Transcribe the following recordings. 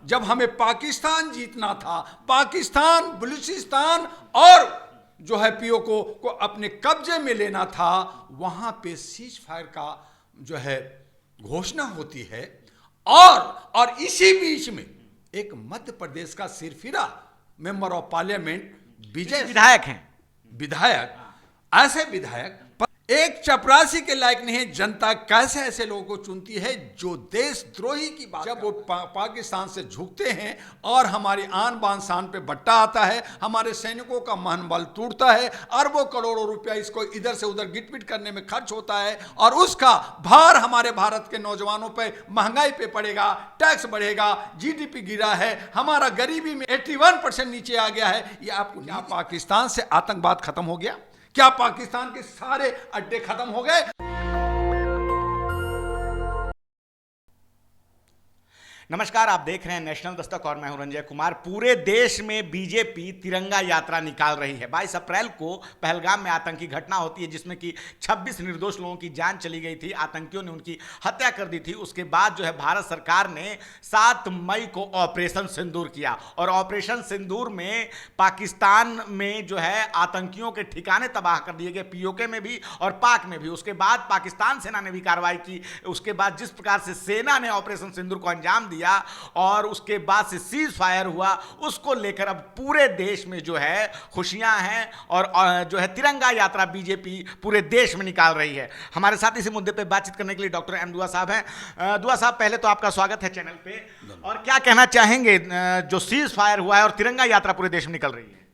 जब हमें पाकिस्तान जीतना था, पाकिस्तान, बलूचिस्तान और जो है पीओके को अपने कब्जे में लेना था, वहां पे सीज फायर का जो है घोषणा होती है। और इसी बीच में एक मध्य प्रदेश का सिरफिरा मेंबर ऑफ पार्लियामेंट विजय विधायक हैं, विधायक, ऐसे विधायक एक चपरासी के लायक नहीं है। जनता कैसे ऐसे लोगों को चुनती है जो देशद्रोही की बात, जब वो पाकिस्तान से झुकते हैं और हमारी आन बान शान पे बट्टा आता है, हमारे सैनिकों का मनोबल टूटता है, अरबों करोड़ों रुपया इसको इधर से उधर गिटपिट करने में खर्च होता है, और उसका भार हमारे भारत के नौजवानों पे, महंगाई पे पड़ेगा, टैक्स बढ़ेगा, जीडीपी गिरा है, हमारा गरीबी में 81% नीचे आ गया है। ये आपको क्या पाकिस्तान से आतंकवाद खत्म हो गया? क्या पाकिस्तान के सारे अड्डे खत्म हो गए? नमस्कार, आप देख रहे हैं नेशनल दस्तक और मैं हूं रंजय कुमार। पूरे देश में बीजेपी तिरंगा यात्रा निकाल रही है। 22 अप्रैल को पहलगाम में आतंकी घटना होती है जिसमें कि 26 निर्दोष लोगों की जान चली गई थी, आतंकियों ने उनकी हत्या कर दी थी। उसके बाद जो है भारत सरकार ने 7 मई को ऑपरेशन सिंदूर किया, और ऑपरेशन सिंदूर में पाकिस्तान में जो है आतंकियों के ठिकाने तबाह कर दिए गए, पीओके में भी और पाक में भी। उसके बाद पाकिस्तान सेना ने भी कार्रवाई की। उसके बाद जिस प्रकार से सेना ने ऑपरेशन सिंदूर को अंजाम दिया और उसके बाद से सीज फायर हुआ, उसको लेकर अब पूरे देश में जो है खुशियां हैं, और जो है तिरंगा यात्रा बीजेपी पूरे देश में निकाल रही है। हमारे साथ इसी मुद्दे पे बातचीत करने के लिए डॉक्टर एम दुआ साहब हैं। दुआ साहब, पहले तो आपका स्वागत है चैनल पे, और क्या कहना चाहेंगे जो सीज फायर हुआ है और तिरंगा यात्रा पूरे देश में निकल रही है?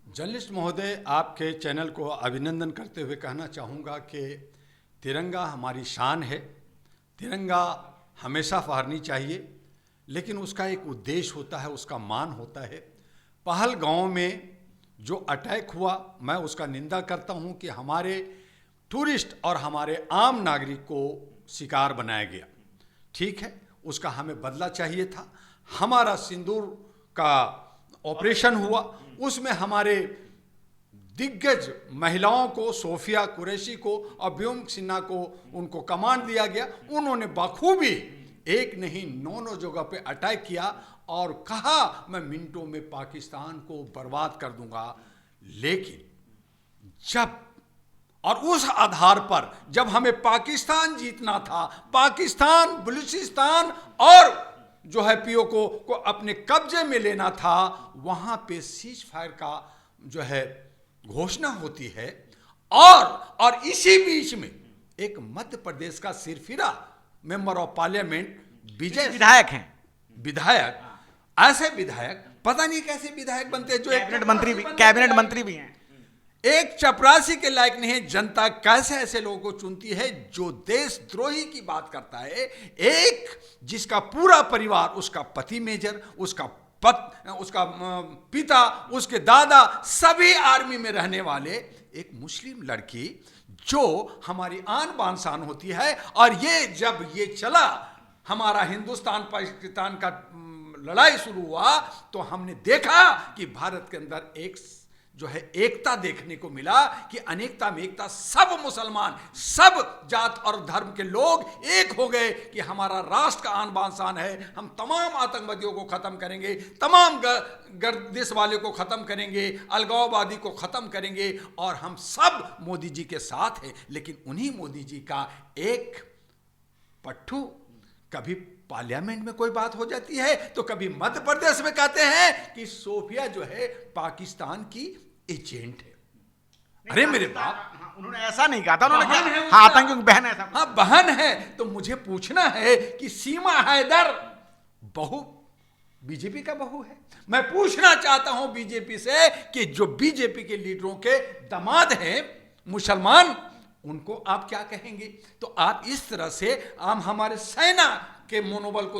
जर्नलिस्ट महोदय, आपके चैनल को अभिनंदन करते हुए कहना चाहूँगा कि तिरंगा हमारी शान है। तिरंगा हमेशा फहरनी चाहिए, लेकिन उसका एक उद्देश्य होता है, उसका मान होता है। पहलगाम में जो अटैक हुआ, मैं उसका निंदा करता हूँ कि हमारे टूरिस्ट और हमारे आम नागरिक को शिकार बनाया गया। ठीक है, उसका हमें बदला चाहिए था। हमारा सिंदूर का ऑपरेशन हुआ, उसमें हमारे दिग्गज महिलाओं को, सोफिया कुरैशी को और व्योम सिन्हा को, उनको कमांड दिया गया। उन्होंने बखूबी एक नहीं 9 जगह पे अटैक किया और कहा मैं मिनटों में पाकिस्तान को बर्बाद कर दूंगा। लेकिन जब और उस आधार पर जब हमें पाकिस्तान जीतना था, पाकिस्तान, बलूचिस्तान और जो है पीओके को अपने कब्जे में लेना था, वहां पे सीज फायर का जो है घोषणा होती है। और इसी बीच में एक मध्य प्रदेश का सिरफिरा मेंबर ऑफ पार्लियामेंट विजय, विधायक हैं, विधायक, ऐसे विधायक पता नहीं कैसे विधायक बनते हैं जो कैबिनेट मंत्री भी हैं। एक चपरासी के लायक नहीं है। जनता कैसे ऐसे लोगों को चुनती है जो देशद्रोही की बात करता है। एक जिसका पूरा परिवार, उसका पति मेजर, उसका पिता, उसके दादा सभी आर्मी में रहने वाले, एक मुस्लिम लड़की जो हमारी आन बान शान होती है। और ये जब ये चला, हमारा हिंदुस्तान पाकिस्तान का लड़ाई शुरू हुआ, तो हमने देखा कि भारत के अंदर एक जो है एकता देखने को मिला कि अनेकता में एकता। सब मुसलमान, सब जात और धर्म के लोग एक हो गए कि हमारा राष्ट्र का आन बान शान है। हम तमाम आतंकवादियों को खत्म करेंगे, तमाम गर्दिश वाले को खत्म करेंगे, अलगाववादी को खत्म करेंगे, और हम सब मोदी जी के साथ हैं। लेकिन उन्हीं मोदी जी का एक पट्टू, कभी पार्लियामेंट में कोई बात हो जाती है तो कभी मध्य प्रदेश में कहते हैं कि सोफिया जो है पाकिस्तान की एजेंट है। अरे मेरे बाप, उन्होंने ऐसा नहीं कहा था। उन्होंने कहा हाँ आतंकियों की बहन है। हाँ बहन है। तो मुझे पूछना है कि सीमा हैदर बहू, बीजेपी का बहू है। मैं पूछना चाहता हूं बीजेपी से कि जो बीजेपी के लीडरों के दामाद हैं मुसलमान, उनको आप क्या कहेंगे? तो आप इस तरह से आप हमारे सेना के मनोबल को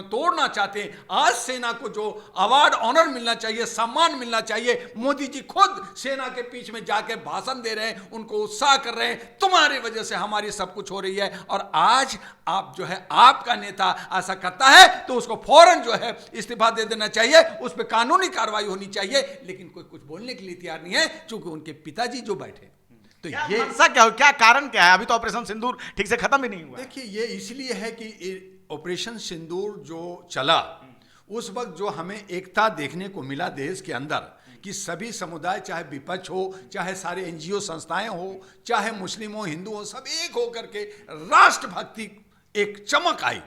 तोड़ना चाहते हैं। आज सेना को जो अवार्ड, ऑनर मिलना चाहिए, सम्मान मिलना चाहिए, मोदी जी खुद सेना के पीछे में जाकर भाषण दे रहे हैं, उनको उत्साह कर रहे हैं, तुम्हारी वजह से हमारी सब कुछ हो रही है। और आज आप जो है, आपका नेता ऐसा करता है तो उसको फौरन जो है इस्तीफा दे देना चाहिए, उस पर कानूनी कार्रवाई होनी चाहिए। लेकिन कोई कुछ बोलने के लिए तैयार नहीं है, क्योंकि उनके पिताजी जो बैठे। तो ये क्या कारण क्या है? अभी तो ऑपरेशन सिंदूर ठीक से खत्म ही नहीं हुआ। देखिए, ये इसलिए है कि ऑपरेशन सिंदूर जो चला, उस वक्त जो हमें एकता देखने को मिला देश के अंदर कि सभी समुदाय, चाहे विपक्ष हो, चाहे सारे एनजीओ संस्थाएं हो, चाहे मुस्लिम हो, हिंदू हो, सब एक होकर के राष्ट्रभक्ति एक चमक आई।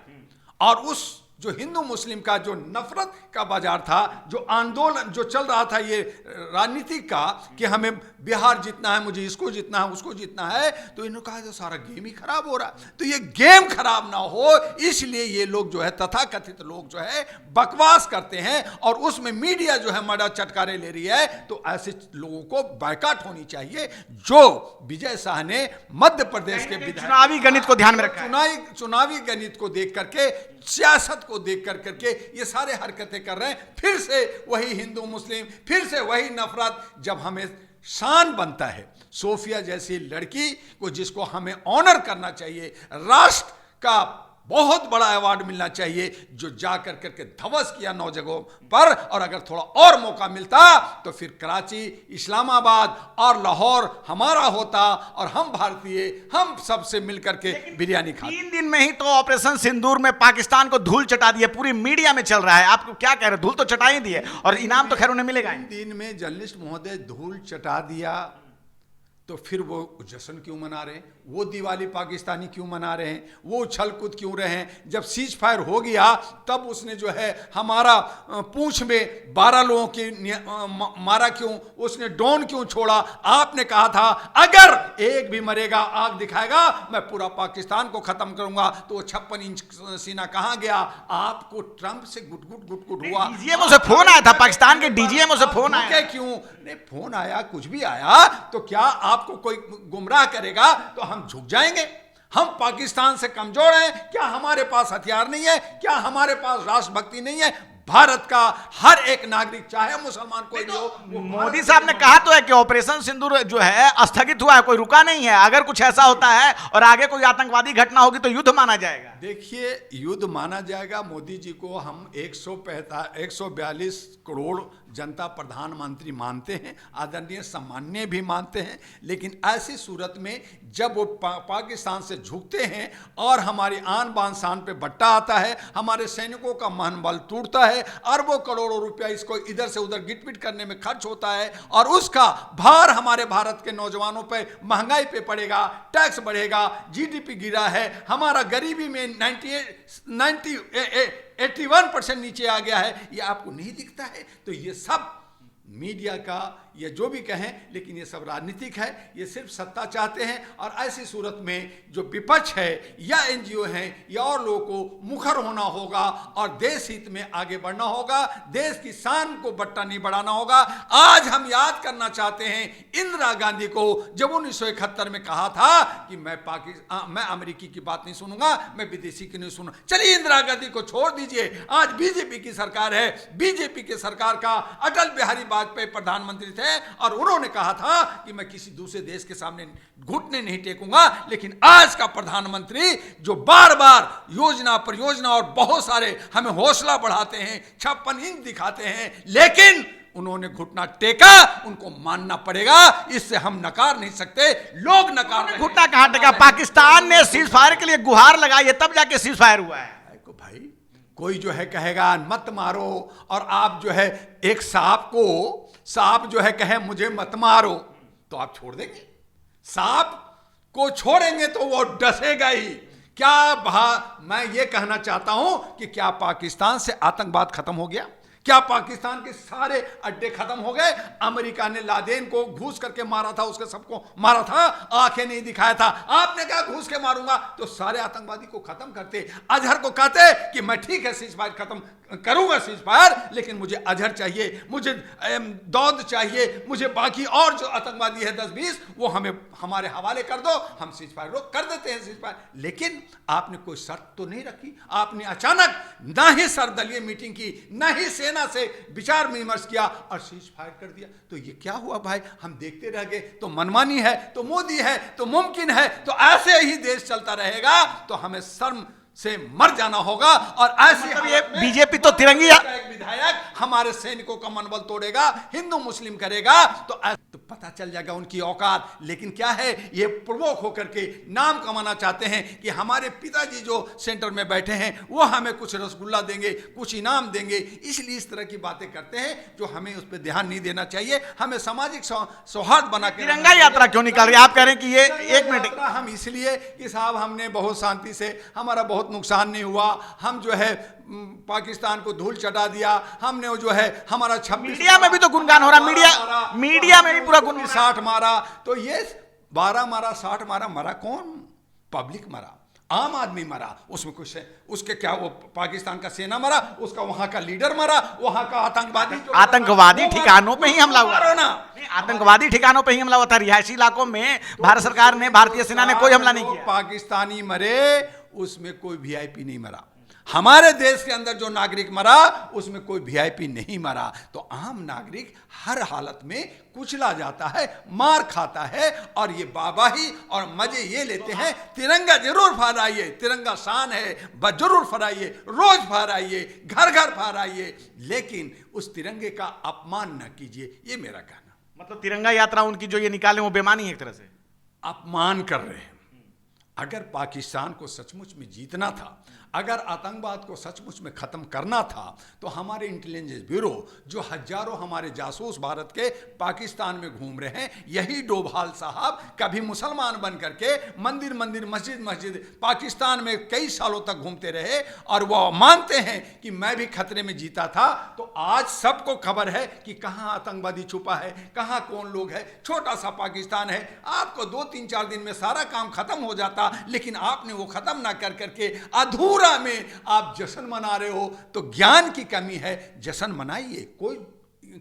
और उस जो हिंदू मुस्लिम का जो नफरत का बाजार था, जो आंदोलन जो चल रहा था ये राजनीति का कि हमें बिहार जीतना है, मुझे इसको जीतना है, उसको जीतना है, तो इन्होंने कहा जो सारा गेम ही खराब हो रहा है। तो ये गेम खराब ना हो इसलिए ये लोग जो है तथाकथित लोग जो है बकवास करते हैं और उसमें मीडिया जो है मड़ा चटकारे ले रही है। तो ऐसे लोगों को बायकॉट होनी चाहिए। जो विजय शाह ने मध्य प्रदेश के चुनावी गणित को ध्यान में रखा, चुनावी गणित को देख करके, सियासत को देख कर करके ये सारे हरकतें कर रहे हैं। फिर से वही हिंदू मुस्लिम, फिर से वही नफरत। जब हमें शान बनता है सोफिया जैसी लड़की को, जिसको हमें ऑनर करना चाहिए, राष्ट्र का बहुत बड़ा अवार्ड मिलना चाहिए, जो जाकर करके ध्वस्त किया 9 जगहों पर। और अगर थोड़ा और मौका मिलता तो फिर कराची, इस्लामाबाद और लाहौर हमारा होता और हम भारतीय, हम सबसे मिलकर के बिरयानी खाते। 3 दिन में ही तो ऑपरेशन सिंदूर में पाकिस्तान को धूल चटा दिए, पूरी मीडिया में चल रहा है। आपको क्या कह रहे हैं? धूल तो चटा ही दिए और इनाम तो खैर उन्हें मिलेगा। 3 दिन में जर्नलिस्ट महोदय धूल चटा दिया तो फिर वो जश्न क्यों मना रहे हैं? वो दिवाली पाकिस्तानी क्यों मना रहे हैं? वो उछल कूद क्यों रहे हैं? जब सीज फायर हो गया तब उसने जो है हमारा पूंछ में 12 लोगों की मारा क्यों? उसने ड्रोन क्यों छोड़ा? आपने कहा था अगर एक भी मरेगा, आग दिखाएगा, मैं पूरा पाकिस्तान को खत्म करूंगा। तो वो 56 इंच सीना कहां गया? आपको ट्रंप से गुट गुट हुआ। डीजीएमओ से फोन आया था, पाकिस्तान के डीजीएमओ से फोन आया। क्यों नहीं फोन आया? कुछ भी आया तो क्या आपको कोई गुमराह करेगा तो हम झुक जाएंगे? हम पाकिस्तान से कमजोर हैं क्या? हमारे पास हथियार नहीं है क्या? हमारे पास राष्ट्रभक्ति नहीं है? भारत का हर एक नागरिक, चाहे मुसलमान कोई भी हो। मोदी साहब ने कहा तो है कि ऑपरेशन सिंदूर जो है स्थगित हुआ है, कोई रुका नहीं है। अगर कुछ ऐसा होता है और आगे कोई आतंकवादी घटना होगी तो युद्ध माना जाएगा। देखिए, युद्ध माना जाएगा। मोदी जी को हम 142 करोड़ जनता प्रधानमंत्री मानते हैं, आदरणीय सम्माननीय भी मानते हैं। लेकिन ऐसी सूरत में जब वो पाकिस्तान से झुकते हैं और हमारी आन बान शान पे बट्टा आता है, हमारे सैनिकों का मनबल टूटता है, अरबों करोड़ों रुपया इसको इधर से उधर गिटपिट करने में खर्च होता है और उसका भार हमारे भारत के नौजवानों पे, महंगाई पे पड़ेगा, टैक्स बढ़ेगा, जीडीपी गिरा है, हमारा गरीबी में 81% नीचे आ गया है। ये आपको नहीं दिखता है? तो ये सब मीडिया का ये जो भी कहें, लेकिन ये सब राजनीतिक है। ये सिर्फ सत्ता चाहते हैं और ऐसी सूरत में जो विपक्ष है या एनजीओ हैं या और लोगों को मुखर होना होगा और देश हित में आगे बढ़ना होगा। देश की शान को बट्टा नहीं बढ़ाना होगा। आज हम याद करना चाहते हैं इंदिरा गांधी को, जब 1971 में कहा था कि मैं अमेरिकी की बात नहीं सुनूंगा, मैं विदेशी की नहीं सुनूंगा। चलिए इंदिरा गांधी को छोड़ दीजिए, आज बीजेपी की सरकार है। बीजेपी की सरकार का अटल बिहारी वाजपेयी प्रधानमंत्री थे और उन्होंने कहा था कि मैं किसी दूसरे देश के सामने घुटने नहीं टेकूंगा। लेकिन आज का प्रधानमंत्री जो बार बार योजना परियोजना और बहुत सारे हमें हौसला बढ़ाते हैं, 56 इंच दिखाते हैं, लेकिन उन्होंने घुटना टेका, उनको मानना पड़ेगा। इससे हम नकार नहीं सकते, लोग नकार। घुटना कहां टेका? पाकिस्तान ने सीज फायर के लिए गुहार लगाई है, तब जाके सीज फायर हुआ है। भाई कोई जो है कहेगा मत मारो और आप जो है एक सांप जो है कहे मुझे मत मारो, तो आप छोड़ देंगे? सांप को छोड़ेंगे तो वो डसेगा ही। क्या मैं ये कहना चाहता हूं कि क्या पाकिस्तान से आतंकवाद खत्म हो गया? क्या पाकिस्तान के सारे अड्डे खत्म हो गए? अमेरिका ने लादेन को घूस करके मारा था, उसके सबको मारा था, आंखें नहीं दिखाया था। आपने कहा घूस के मारूंगा तो सारे आतंकवादी को खत्म करते। अजहर को कहते कि मैं ठीक है सीज फायर खत्म करूंगा सीज फायर, लेकिन मुझे अजहर चाहिए, मुझे दौद चाहिए, मुझे बाकी और जो आतंकवादी है 10-20 वो हमारे हवाले कर दो, हम सीज फायर रोक कर देते हैं सीज फायर। लेकिन आपने कोई शर्त तो नहीं रखी। आपने अचानक ना ही सर्वदलीय मीटिंग की, ना ही सेना से विचार विमर्श किया और सीज फायर कर दिया। तो ये क्या हुआ भाई? हम देखते रह गए। तो मनमानी है, तो मोदी है, तो मुमकिन है, तो ऐसे ही देश चलता रहेगा तो हमें शर्म से मर जाना होगा। और ऐसे ये बीजेपी तो तिरंगी एक विधायक हमारे सैनिकों का मनोबल तोड़ेगा, हिंदू मुस्लिम करेगा तो पता पता चल जाएगा उनकी औकात। लेकिन क्या है, ये प्रवोक होकर के नाम कमाना चाहते हैं कि हमारे पिताजी जो सेंटर में बैठे हैं वो हमें कुछ रसगुल्ला देंगे, कुछ इनाम देंगे, इसलिए इस तरह की बातें करते हैं जो हमें उस पर ध्यान नहीं देना चाहिए। हमें सामाजिक सौहार्द बना के तिरंगा यात्रा क्यों निकाल रही है? आप कह रहे हैं कि ये एक मिनट, हम इसलिए कि साहब हमने बहुत शांति से, हमारा बहुत नुकसान नहीं हुआ, हम जो है पाकिस्तान को धूल चटा दिया, हमने जो है हमारा 26 मीडिया में भी तो गुणगान हो रहा, मीडिया में भी पूरा गुणगान, 60 मारा, तो ये 12 मारा, 60 मारा, मरा कौन? पब्लिक मरा, आम आदमी मरा। उसमें कुछ है, उसके क्या वो पाकिस्तान का सेना मरा, उसका वहां का लीडर मरा, वहां का आतंकवादी ठिकानों पे ही हमला हुआ ना, आतंकवादी ठिकानों पे ही हमला हुआ था। रिहायशी इलाकों में भारत सरकार ने, भारतीय सेना ने कोई हमला नहीं किया। पाकिस्तानी मरे, उसमें कोई वीआईपी नहीं मरा। हमारे देश के अंदर जो नागरिक मरा उसमें कोई वीआईपी नहीं मरा। तो आम नागरिक हर हालत में कुचला जाता है, मार खाता है, और ये बाबा ही और मजे ये लेते हैं। तिरंगा जरूर फहराइए, तिरंगा शान है, जरूर फहराइए, रोज फहराइए, घर घर फहराइए, लेकिन उस तिरंगे का अपमान न कीजिए, ये मेरा कहना। मतलब तिरंगा यात्रा उनकी जो ये निकाले वो बेमानी है, एक तरह से अपमान कर रहे हैं। अगर पाकिस्तान को सचमुच में जीतना था, अगर आतंकवाद को सचमुच में ख़त्म करना था, तो हमारे इंटेलिजेंस ब्यूरो जो हजारों हमारे जासूस भारत के पाकिस्तान में घूम रहे हैं, यही डोभाल साहब कभी मुसलमान बन करके मंदिर मंदिर, मस्जिद मस्जिद पाकिस्तान में कई सालों तक घूमते रहे, और वो मानते हैं कि मैं भी खतरे में जीता था। तो आज सबको खबर है कि कहाँ आतंकवादी छुपा है, कहाँ कौन लोग है। छोटा सा पाकिस्तान है, आपको 2-3-4 दिन में सारा काम खत्म हो जाता, लेकिन आपने वो खत्म ना कर करके अधूरा में आप जश्न मना रहे हो। तो ज्ञान की कमी है। जश्न मनाइए, कोई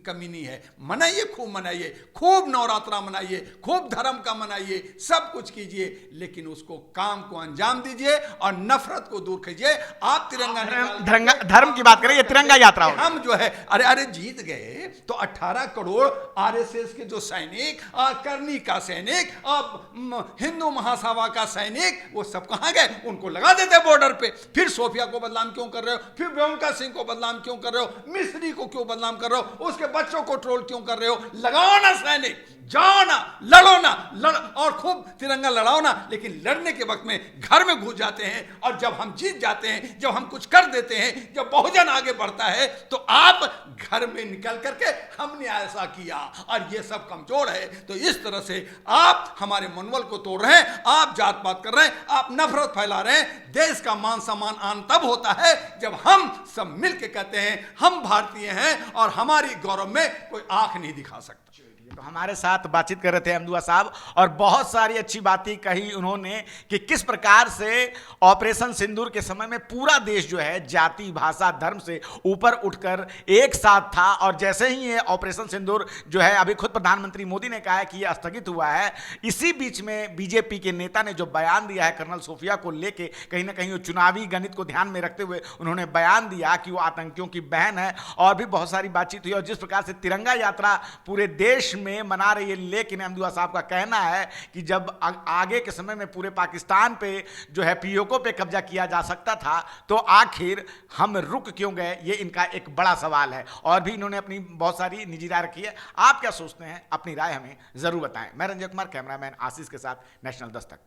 कमी नहीं है, मनाइए, खूब मनाइए, खूब नवरात्रा मनाइए, खूब धर्म का मनाइए, सब कुछ कीजिए, लेकिन उसको काम को अंजाम दीजिए और नफरत को दूर कीजिए। आप तिरंगा धर्म की बात करें, ये तिरंगा यात्रा हम जो है अरे जीत गए तो 18 करोड़ आरएसएस के जो सैनिक, करनी का सैनिक, हिंदू महासभा का सैनिक, वो सब कहां गए? उनको लगा देते बॉर्डर पे। फिर सोफिया को बदनाम क्यों कर रहे हो? फिर प्रियंका सिंह को बदनाम क्यों कर रहे हो? मिस्री को क्यों बदनाम कर रहे हो? उसके बच्चों को ट्रोल क्यों कर रहे हो? लगाओ ना सैनिक, जाओ ना, लड़ो ना, और खूब तिरंगा लड़ाओ ना। लेकिन लड़ने के वक्त में घर में घुस जाते हैं, और जब हम जीत जाते हैं, जब हम कुछ कर देते हैं, जब बहुजन आगे बढ़ता है, तो आप घर में निकल करके हमने ऐसा किया और ये सब कमजोर है। तो इस तरह से आप हमारे मनोबल को तोड़ रहे हैं, आप जात पात कर रहे हैं, आप नफरत फैला रहे हैं। देश का मान सम्मान आन तब होता है जब हम सब मिलकर कहते हैं हम भारतीय हैं और हमारी गौरव में कोई आंख नहीं दिखा सकता। तो हमारे साथ बातचीत कर रहे थे अहमदुआ साहब, और बहुत सारी अच्छी बातें कही उन्होंने कि किस प्रकार से ऑपरेशन सिंदूर के समय में पूरा देश जो है जाति, भाषा, धर्म से ऊपर उठकर एक साथ था। और जैसे ही ये ऑपरेशन सिंदूर जो है, अभी खुद प्रधानमंत्री मोदी ने कहा है कि ये स्थगित हुआ है, इसी बीच में बीजेपी के नेता ने जो बयान दिया है कर्नल सोफिया को लेके, कहीं ना कहीं वो चुनावी गणित को ध्यान में रखते हुए उन्होंने बयान दिया कि वो आतंकियों की बहन है। और भी बहुत सारी बातचीत हुई, और जिस प्रकार से तिरंगा यात्रा पूरे देश में मना रही है। लेकिन अहमदुआ साहब का कहना है कि जब आगे के समय में पूरे पाकिस्तान पे जो है पीओके पे कब्जा किया जा सकता था, तो आखिर हम रुक क्यों गए, ये इनका एक बड़ा सवाल है। और भी इन्होंने अपनी बहुत सारी निजी राय रखी है। आप क्या सोचते हैं? अपनी राय हमें जरूर बताएं। मैं रंजय कुमार, कैमरामैन आशीष के साथ, नेशनल दस्तक।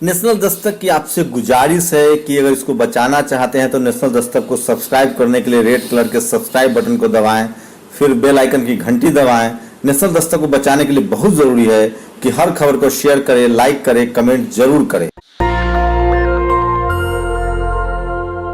नेशनल दस्तक की आपसे गुजारिश है कि अगर इसको बचाना चाहते हैं तो नेशनल दस्तक को सब्सक्राइब करने के लिए रेड कलर के सब्सक्राइब बटन को दबाएं, फिर बेल आइकन की घंटी दबाएं। नेशनल दस्तक को बचाने के लिए बहुत जरूरी है कि हर खबर को शेयर करें, लाइक करें, कमेंट जरूर करें।